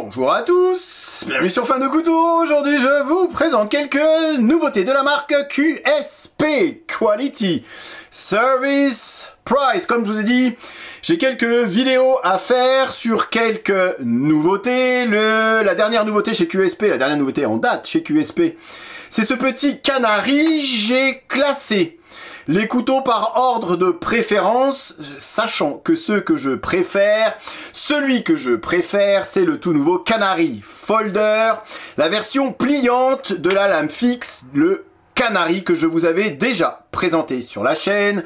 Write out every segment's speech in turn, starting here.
Bonjour à tous, bienvenue sur Fan de Couteau. Aujourd'hui je vous présente quelques nouveautés de la marque QSP, Quality Service Price. Comme je vous ai dit, j'ai quelques vidéos à faire sur quelques nouveautés. La dernière nouveauté chez QSP, la dernière nouveauté en date chez QSP, c'est ce petit canari. J'ai classé les couteaux par ordre de préférence, sachant que celui que je préfère, c'est le tout nouveau Canari Folder, la version pliante de la lame fixe, le Canari que je vous avais déjà présenté sur la chaîne.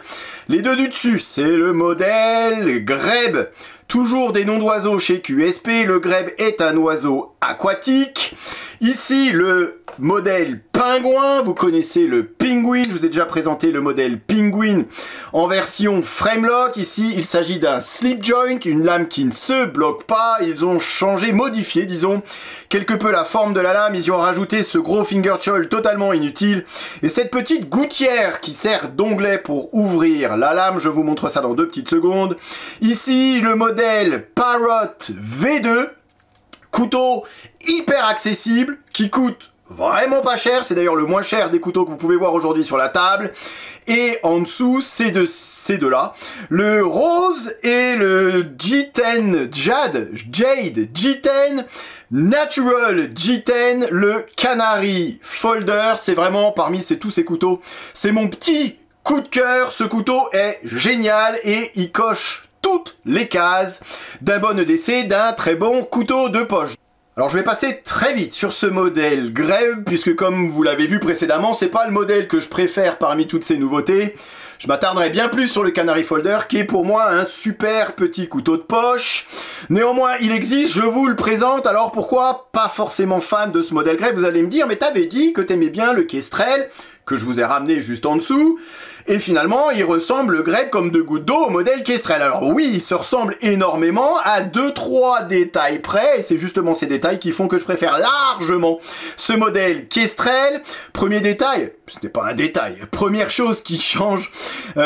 Les deux du dessus, c'est le modèle Grebe. Toujours des noms d'oiseaux chez QSP, le Grebe est un oiseau aquatique. Ici, le modèle Pingouin, vous connaissez le Penguin, je vous ai déjà présenté le modèle Penguin en version Framelock. Ici, il s'agit d'un slip joint, une lame qui ne se bloque pas. Ils ont changé, modifié, disons, quelque peu la forme de la lame. Ils y ont rajouté ce gros finger choil totalement inutile. Et cette petite gouttière qui sert d'onglet pour ouvrir la lame, je vous montre ça dans 2 petites secondes. Ici, le modèle Parrot V2, couteau hyper accessible, qui coûte vraiment pas cher, c'est d'ailleurs le moins cher des couteaux que vous pouvez voir aujourd'hui sur la table. Et en dessous, c'est de ces deux-là, le rose et le G10 Jade G10 Natural G10, le Canari Folder. C'est vraiment parmi tous ces couteaux, c'est mon petit coup de cœur. Ce couteau est génial et il coche toutes les cases d'un bon EDC, d'un très bon couteau de poche. Alors je vais passer très vite sur ce modèle Grebe, puisque comme vous l'avez vu précédemment, c'est pas le modèle que je préfère parmi toutes ces nouveautés. Je m'attarderai bien plus sur le Canari Folder, qui est pour moi un super petit couteau de poche. Néanmoins, il existe, je vous le présente. Alors pourquoi pas forcément fan de ce modèle Grebe? Vous allez me dire, mais t'avais dit que t'aimais bien le Kestrel, que je vous ai ramené juste en dessous, et finalement il ressemble le Grebe comme 2 gouttes d'eau au modèle Kestrel. Alors oui, il se ressemble énormément à 2-3 détails près, et c'est justement ces détails qui font que je préfère largement ce modèle Kestrel. Premier détail, ce n'est pas un détail, première chose qui change,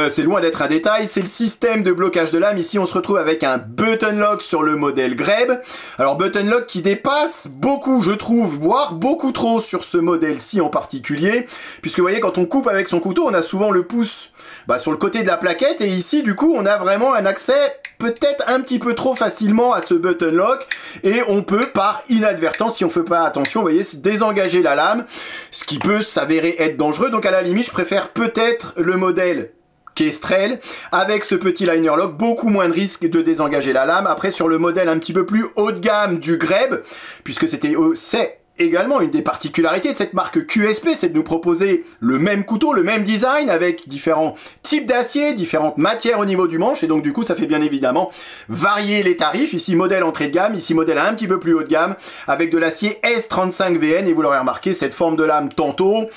c'est loin d'être un détail, c'est le système de blocage de lame. Ici on se retrouve avec un button lock sur le modèle Grebe. Alors button lock qui dépasse beaucoup, je trouve, voire beaucoup trop sur ce modèle-ci en particulier, puisque vous voyez, quand on coupe avec son couteau, on a souvent le pouce sur le côté de la plaquette, et ici du coup on a vraiment un accès peut-être un petit peu trop facilement à ce button lock, et on peut par inadvertance, si on fait pas attention, vous voyez, désengager la lame, ce qui peut s'avérer être dangereux. Donc à la limite je préfère peut-être le modèle Kestrel avec ce petit liner lock, beaucoup moins de risque de désengager la lame. Après, sur le modèle un petit peu plus haut de gamme du Grebe, puisque c'est également une des particularités de cette marque QSP, c'est de nous proposer le même couteau, le même design, avec différents types d'acier, différentes matières au niveau du manche, et donc du coup ça fait bien évidemment varier les tarifs. Ici modèle entrée de gamme, ici modèle un petit peu plus haut de gamme, avec de l'acier S35VN, et vous l'aurez remarqué, cette forme de lame tantôt,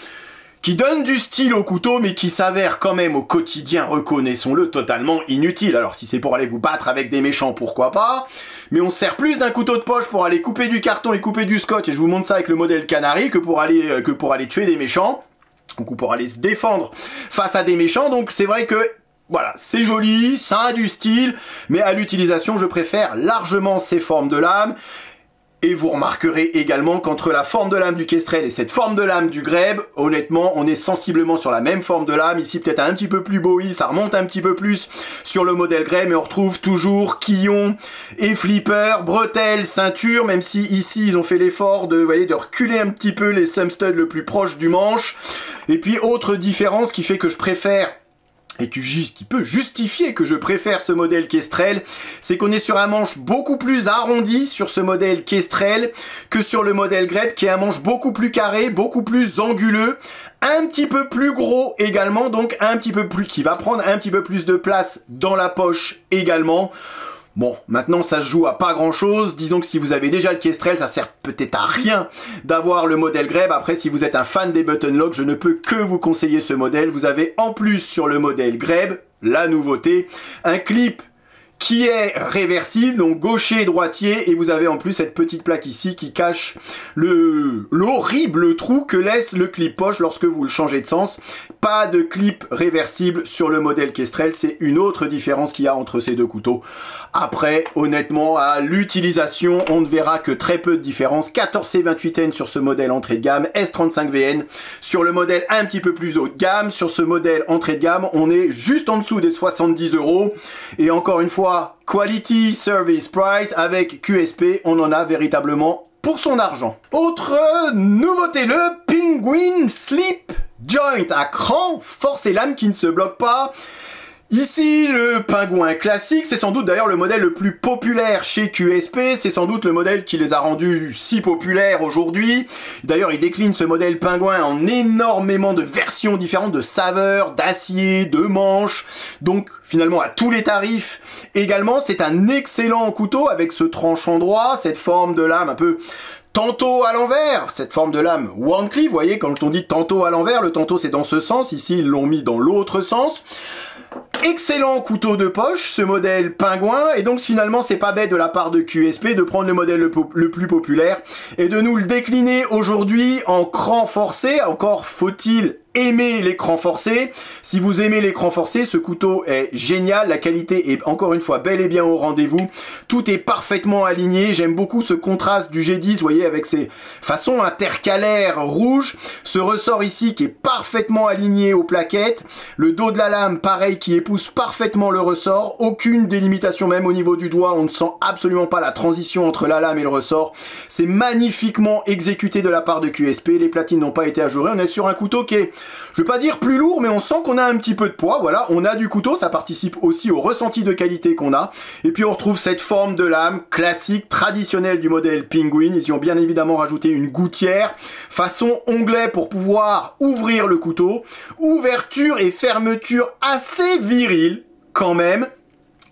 qui donne du style au couteau, mais qui s'avère quand même au quotidien, reconnaissons-le, totalement inutile. Alors si c'est pour aller vous battre avec des méchants, pourquoi pas, mais on se sert plus d'un couteau de poche pour aller couper du carton et couper du scotch, et je vous montre ça avec le modèle Canari, que pour aller tuer des méchants, ou pour aller se défendre face à des méchants. Donc c'est vrai que voilà, c'est joli, ça a du style, mais à l'utilisation, je préfère largement ces formes de lame. Et vous remarquerez également qu'entre la forme de lame du Kestrel et cette forme de lame du Grebe, honnêtement, on est sensiblement sur la même forme de lame. Ici, peut-être un petit peu plus bowie, ça remonte un petit peu plus sur le modèle Grebe, mais on retrouve toujours quillon et flipper, bretelles, ceinture, même si ici, ils ont fait l'effort de, vous voyez, de reculer un petit peu les thumb studs le plus proche du manche. Et puis, autre différence qui fait que je préfère, et qui peut justifier que je préfère ce modèle Kestrel, c'est qu'on est sur un manche beaucoup plus arrondi sur ce modèle Kestrel que sur le modèle Grebe, qui est un manche beaucoup plus carré, beaucoup plus anguleux, un petit peu plus gros également, donc qui va prendre un petit peu plus de place dans la poche également. Bon, maintenant ça se joue à pas grand chose. Disons que si vous avez déjà le Kestrel, ça sert peut-être à rien d'avoir le modèle Grebe. Après, si vous êtes un fan des button lock, je ne peux que vous conseiller ce modèle. Vous avez en plus sur le modèle Grebe, la nouveauté, un clip qui est réversible, donc gaucher et droitier, et vous avez en plus cette petite plaque ici qui cache l'horrible trou que laisse le clip poche lorsque vous le changez de sens. Pas de clip réversible sur le modèle Kestrel, c'est une autre différence qu'il y a entre ces deux couteaux. Après, honnêtement, à l'utilisation, on ne verra que très peu de différence. 14C28N sur ce modèle entrée de gamme, S35VN sur le modèle un petit peu plus haut de gamme. Sur ce modèle entrée de gamme, on est juste en dessous des 70 €. Et encore une fois, Quality Service Price avec QSP, on en a véritablement pour son argent. Autre nouveauté, le Penguin Slip Joint à cran, force et lame qui ne se bloque pas. Ici, le pingouin classique, c'est sans doute d'ailleurs le modèle le plus populaire chez QSP, c'est sans doute le modèle qui les a rendus si populaires aujourd'hui. D'ailleurs, ils déclinent ce modèle pingouin en énormément de versions différentes, de saveurs, d'acier, de manches, donc finalement à tous les tarifs. Également, c'est un excellent couteau avec ce tranchant droit, cette forme de lame un peu tantôt à l'envers, cette forme de lame Wandcliffe, vous voyez, quand on dit tantôt à l'envers, le tantôt c'est dans ce sens, ici ils l'ont mis dans l'autre sens. Excellent couteau de poche, ce modèle pingouin, et donc finalement c'est pas bête de la part de QSP de prendre le modèle le plus populaire et de nous le décliner aujourd'hui en cran forcé. Encore faut-il aimer l'écran forcé. Si vous aimez l'écran forcé, ce couteau est génial, la qualité est encore une fois bel et bien au rendez-vous, tout est parfaitement aligné, j'aime beaucoup ce contraste du G10, vous voyez, avec ses façons intercalaires rouges, ce ressort ici qui est parfaitement aligné aux plaquettes, le dos de la lame pareil qui épouse parfaitement le ressort, aucune délimitation même au niveau du doigt, on ne sent absolument pas la transition entre la lame et le ressort, c'est magnifiquement exécuté de la part de QSP, les platines n'ont pas été ajourées, on est sur un couteau qui est, je vais pas dire plus lourd, mais on sent qu'on a un petit peu de poids, voilà, on a du couteau, ça participe aussi au ressenti de qualité qu'on a, et puis on retrouve cette forme de lame classique, traditionnelle du modèle Penguin, ils y ont bien évidemment rajouté une gouttière, façon onglet pour pouvoir ouvrir le couteau, ouverture et fermeture assez virile, quand même,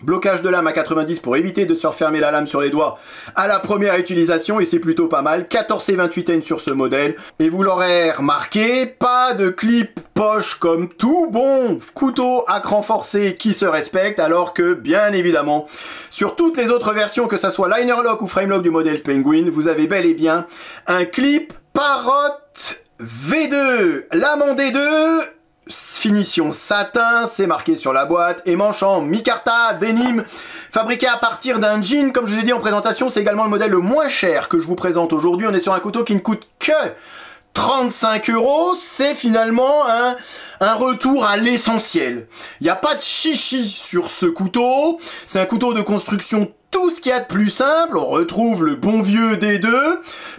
blocage de lame à 90 pour éviter de se refermer la lame sur les doigts à la première utilisation et c'est plutôt pas mal. 14C28N sur ce modèle. Et vous l'aurez remarqué, pas de clip poche comme tout bon couteau à cran forcé qui se respecte, alors que bien évidemment, sur toutes les autres versions, que ça soit liner lock ou frame lock du modèle Penguin, vous avez bel et bien un clip Parrot V2. Lame en D2, finition satin, c'est marqué sur la boîte, et manche en micarta, denim, fabriqué à partir d'un jean, comme je vous ai dit en présentation, c'est également le modèle le moins cher que je vous présente aujourd'hui, on est sur un couteau qui ne coûte que 35 €, c'est finalement un retour à l'essentiel. Il n'y a pas de chichi sur ce couteau, c'est un couteau de construction tout ce qu'il y a de plus simple, on retrouve le bon vieux D2.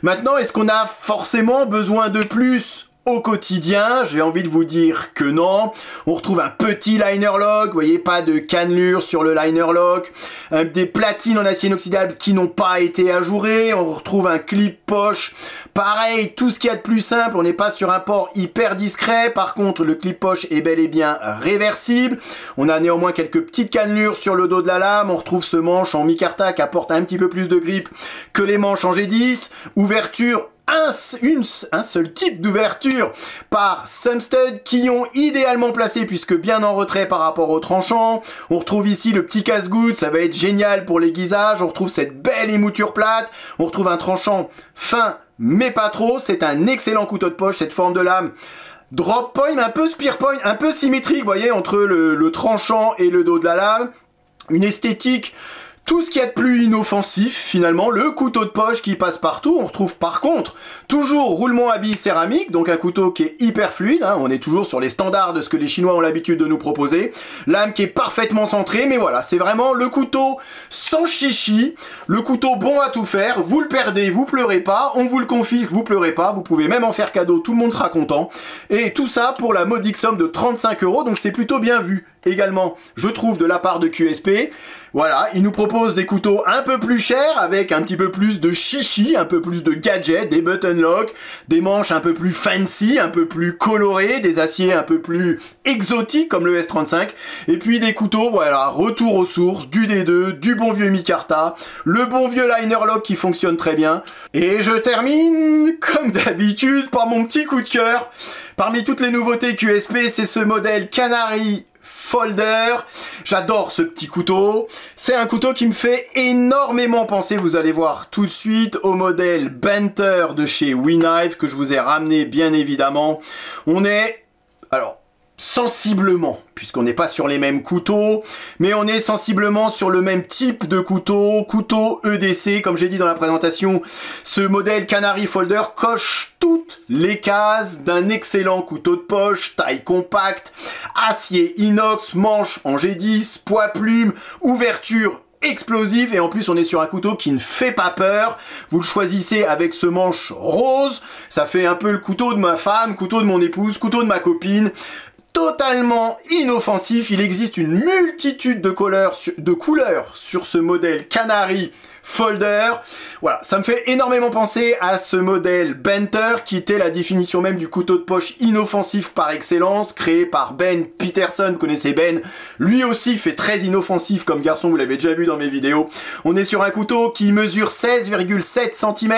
Maintenant, est-ce qu'on a forcément besoin de plus au quotidien? J'ai envie de vous dire que non. On retrouve un petit liner lock, vous voyez, pas de cannelure sur le liner lock, des platines en acier inoxydable qui n'ont pas été ajourées, on retrouve un clip poche, pareil, tout ce qu'il y a de plus simple, on n'est pas sur un port hyper discret, par contre le clip poche est bel et bien réversible, on a néanmoins quelques petites cannelures sur le dos de la lame, on retrouve ce manche en micarta qui apporte un petit peu plus de grip que les manches en G10, ouverture un seul type d'ouverture par Sumstud qui ont idéalement placé puisque bien en retrait par rapport au tranchant. On retrouve ici le petit casse-goutte, ça va être génial pour l'aiguisage. On retrouve cette belle émouture plate. On retrouve un tranchant fin mais pas trop. C'est un excellent couteau de poche, cette forme de lame. Drop point, un peu spear point, un peu symétrique, vous voyez, entre le tranchant et le dos de la lame. Une esthétique, tout ce qu'il y a de plus inoffensif, finalement, le couteau de poche qui passe partout. On retrouve par contre toujours roulement à billes céramique, donc un couteau qui est hyper fluide, hein, on est toujours sur les standards de ce que les Chinois ont l'habitude de nous proposer. Lame qui est parfaitement centrée, mais voilà, c'est vraiment le couteau sans chichi, le couteau bon à tout faire, vous le perdez, vous pleurez pas, on vous le confisque, vous pleurez pas, vous pouvez même en faire cadeau, tout le monde sera content. Et tout ça pour la modique somme de 35 €, donc c'est plutôt bien vu. Également, je trouve, de la part de QSP. Voilà, ils nous proposent des couteaux un peu plus chers, avec un petit peu plus de chichi, un peu plus de gadgets, des button lock, des manches un peu plus fancy, un peu plus colorés, des aciers un peu plus exotiques, comme le S35, et puis des couteaux, voilà, retour aux sources, du D2, du bon vieux micarta, le bon vieux liner lock qui fonctionne très bien. Et je termine, comme d'habitude, par mon petit coup de cœur. Parmi toutes les nouveautés QSP, c'est ce modèle Canary Folder. J'adore ce petit couteau. C'est un couteau qui me fait énormément penser, vous allez voir tout de suite, au modèle Benter de chez WeKnife que je vous ai ramené bien évidemment. On est, alors, sensiblement, puisqu'on n'est pas sur les mêmes couteaux, mais on est sensiblement sur le même type de couteau, couteau EDC, comme j'ai dit dans la présentation. Ce modèle Canary Folder coche toutes les cases d'un excellent couteau de poche, taille compacte, acier inox, manche en G10, poids plume, ouverture explosif, et en plus on est sur un couteau qui ne fait pas peur. Vous le choisissez avec ce manche rose, ça fait un peu le couteau de ma femme, couteau de mon épouse, couteau de ma copine. Totalement inoffensif, il existe une multitude de couleurs sur ce modèle Canary Folder. Voilà, ça me fait énormément penser à ce modèle Benter qui était la définition même du couteau de poche inoffensif par excellence, créé par Ben Peterson. Vous connaissez Ben, lui aussi fait très inoffensif comme garçon, vous l'avez déjà vu dans mes vidéos. On est sur un couteau qui mesure 16,7 cm,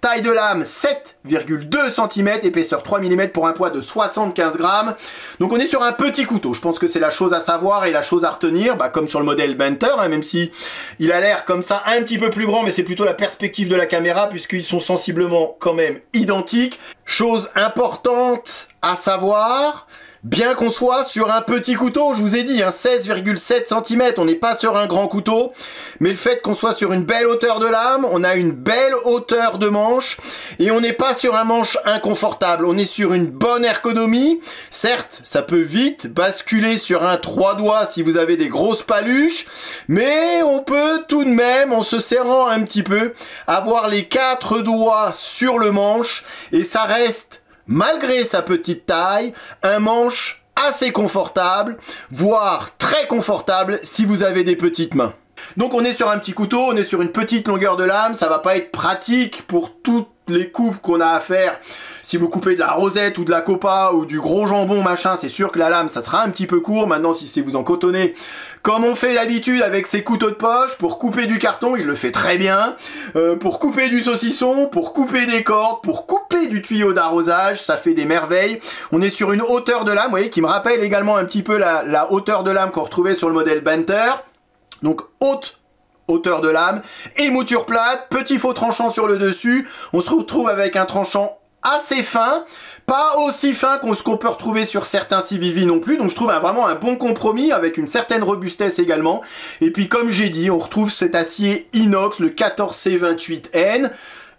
taille de lame 7,2 cm, épaisseur 3 mm pour un poids de 75 grammes. Donc on est sur un petit couteau, je pense que c'est la chose à savoir et la chose à retenir, comme sur le modèle Benter, hein, même si il a l'air comme ça un petit peu plus grand, mais c'est plutôt la perspective de la caméra puisqu'ils sont sensiblement quand même identiques. Chose importante à savoir, bien qu'on soit sur un petit couteau, je vous ai dit, 16,7 cm, on n'est pas sur un grand couteau, mais le fait qu'on soit sur une belle hauteur de lame, on a une belle hauteur de manche, et on n'est pas sur un manche inconfortable, on est sur une bonne ergonomie. Certes, ça peut vite basculer sur un 3 doigts si vous avez des grosses paluches, mais on peut tout de même, en se serrant un petit peu, avoir les 4 doigts sur le manche, et ça reste, malgré sa petite taille, un manche assez confortable, voire très confortable si vous avez des petites mains. Donc on est sur un petit couteau, on est sur une petite longueur de lame, ça va pas être pratique pour toutes les coupes qu'on a à faire. Si vous coupez de la rosette ou de la copa ou du gros jambon machin, c'est sûr que la lame ça sera un petit peu court. Maintenant si c'est vous en cotonnez, comme on fait d'habitude avec ses couteaux de poche, pour couper du carton, il le fait très bien. Pour couper du saucisson, pour couper des cordes, pour couper du tuyau d'arrosage, ça fait des merveilles. On est sur une hauteur de lame, vous voyez, qui me rappelle également un petit peu la hauteur de lame qu'on retrouvait sur le modèle Benter. Donc haute hauteur de lame et mouture plate, petit faux tranchant sur le dessus. On se retrouve avec un tranchant assez fin, pas aussi fin ce qu'on peut retrouver sur certains CVV non plus, donc je trouve vraiment un bon compromis avec une certaine robustesse également. Et puis comme j'ai dit, on retrouve cet acier inox, le 14C28N.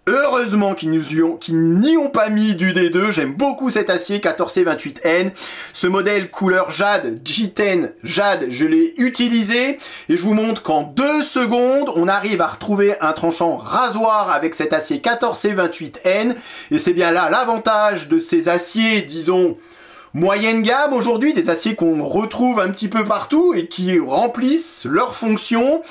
Heureusement qu'ils n'y ont pas mis du D2, j'aime beaucoup cet acier 14C28N. Ce modèle couleur jade, G10 jade, je l'ai utilisé et je vous montre qu'en 2 secondes, on arrive à retrouver un tranchant rasoir avec cet acier 14C28N. Et c'est bien là l'avantage de ces aciers, disons, moyenne gamme aujourd'hui, des aciers qu'on retrouve un petit peu partout et qui remplissent leur fonction,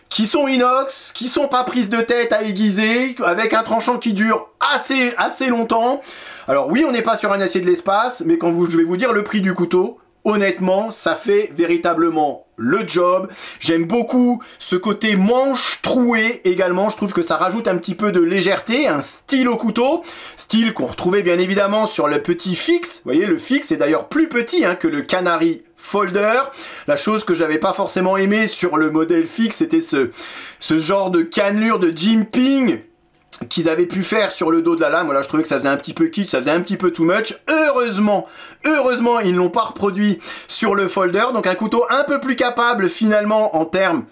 qui sont inox, qui sont pas prises de tête à aiguiser, avec un tranchant qui dure assez longtemps. Alors oui, on n'est pas sur un acier de l'espace, mais quand je vais vous dire le prix du couteau, honnêtement, ça fait véritablement le job. J'aime beaucoup ce côté manche trouée également. Je trouve que ça rajoute un petit peu de légèreté, un style au couteau. Style qu'on retrouvait bien évidemment sur le petit fixe. Vous voyez, le fixe est d'ailleurs plus petit que le Canary Folder. La chose que j'avais pas forcément aimé sur le modèle fixe, c'était ce genre de cannelure de jimping qu'ils avaient pu faire sur le dos de la lame. Voilà, je trouvais que ça faisait un petit peu kitsch, ça faisait un petit peu too much. Heureusement, ils ne l'ont pas reproduit sur le Folder. Donc un couteau un peu plus capable finalement en termes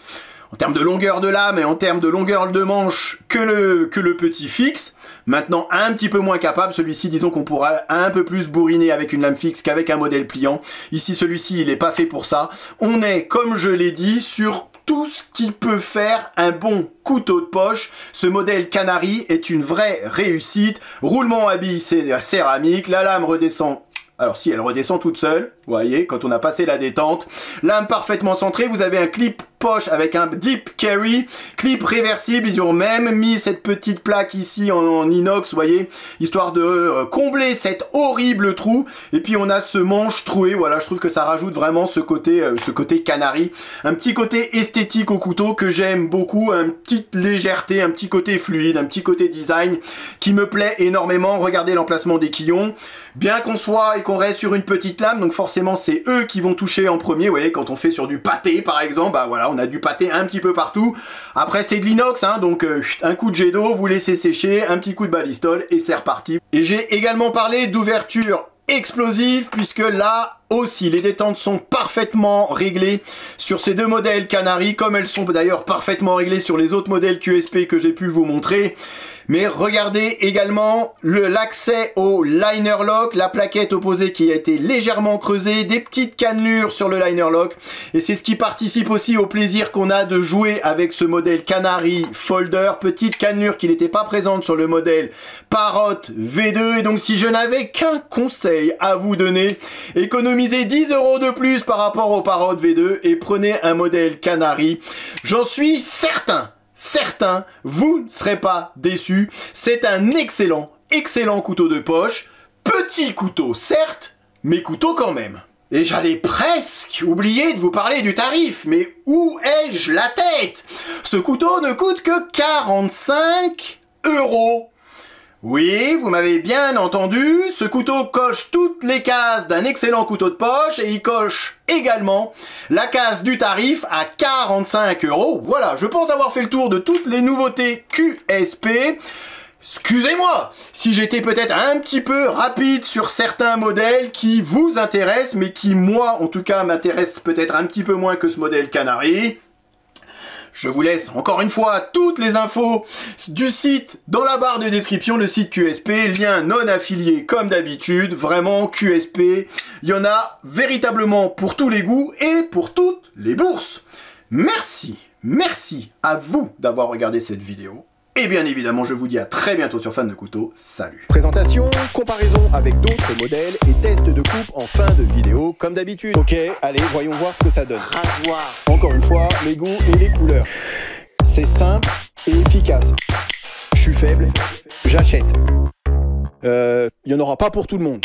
de longueur de lame et en termes de longueur de manche que le petit fixe. Maintenant, un petit peu moins capable. Celui-ci, disons qu'on pourra un peu plus bourriner avec une lame fixe qu'avec un modèle pliant. Ici, celui-ci, il n'est pas fait pour ça. On est, comme je l'ai dit, sur tout ce qui peut faire un bon couteau de poche. Ce modèle Canary est une vraie réussite. Roulement à billes céramique. La lame redescend. Alors si, elle redescend toute seule, vous voyez, quand on a passé la détente. Lame parfaitement centrée, vous avez un clip poche avec un deep carry, clip réversible. Ils ont même mis cette petite plaque ici en inox, vous voyez, histoire de combler cet horrible trou. Et puis on a ce manche troué, voilà, je trouve que ça rajoute vraiment ce côté canari, un petit côté esthétique au couteau que j'aime beaucoup, une petite légèreté, un petit côté fluide, un petit côté design qui me plaît énormément. Regardez l'emplacement des quillons, bien qu'on soit et qu'on reste sur une petite lame, donc forcément c'est eux qui vont toucher en premier. Vous voyez, quand on fait sur du pâté par exemple, bah voilà, on a du pâté un petit peu partout. Après c'est de l'inox, hein, donc un coup de jet d'eau, vous laissez sécher, un petit coup de balistol et c'est reparti. Et j'ai également parlé d'ouverture explosive, puisque là aussi les détentes sont parfaitement réglées sur ces deux modèles Canary, comme elles sont d'ailleurs parfaitement réglées sur les autres modèles QSP que j'ai pu vous montrer. Mais regardez également l'accès au liner lock, la plaquette opposée qui a été légèrement creusée, des petites cannelures sur le liner lock, et c'est ce qui participe aussi au plaisir qu'on a de jouer avec ce modèle Canary Folder. Petite cannelure qui n'était pas présente sur le modèle Parrot V2, et donc si je n'avais qu'un conseil à vous donner, économisez 10 € de plus par rapport au Parrot V2 et prenez un modèle Canary. J'en suis certain, vous ne serez pas déçus. C'est un excellent couteau de poche. Petit couteau, certes, mais couteau quand même. Et j'allais presque oublier de vous parler du tarif, mais où ai-je la tête? Ce couteau ne coûte que 45 €. Oui, vous m'avez bien entendu, ce couteau coche toutes les cases d'un excellent couteau de poche et il coche également la case du tarif à 45 €. Voilà, je pense avoir fait le tour de toutes les nouveautés QSP. Excusez-moi si j'étais peut-être un petit peu rapide sur certains modèles qui vous intéressent, mais qui, moi, en tout cas, m'intéressent peut-être un petit peu moins que ce modèle Canary. Je vous laisse encore une fois toutes les infos du site dans la barre de description, le site QSP, lien non affilié comme d'habitude. Vraiment, QSP, il y en a véritablement pour tous les goûts et pour toutes les bourses. Merci à vous d'avoir regardé cette vidéo. Et bien évidemment, je vous dis à très bientôt sur Fan de Couteau. Salut. Présentation, comparaison avec d'autres modèles et test de coupe en fin de vidéo comme d'habitude. Ok, allez, voyons voir ce que ça donne. Rasoir. Encore une fois, les goûts et les couleurs. C'est simple et efficace. Je suis faible, j'achète. Il n'y en aura pas pour tout le monde.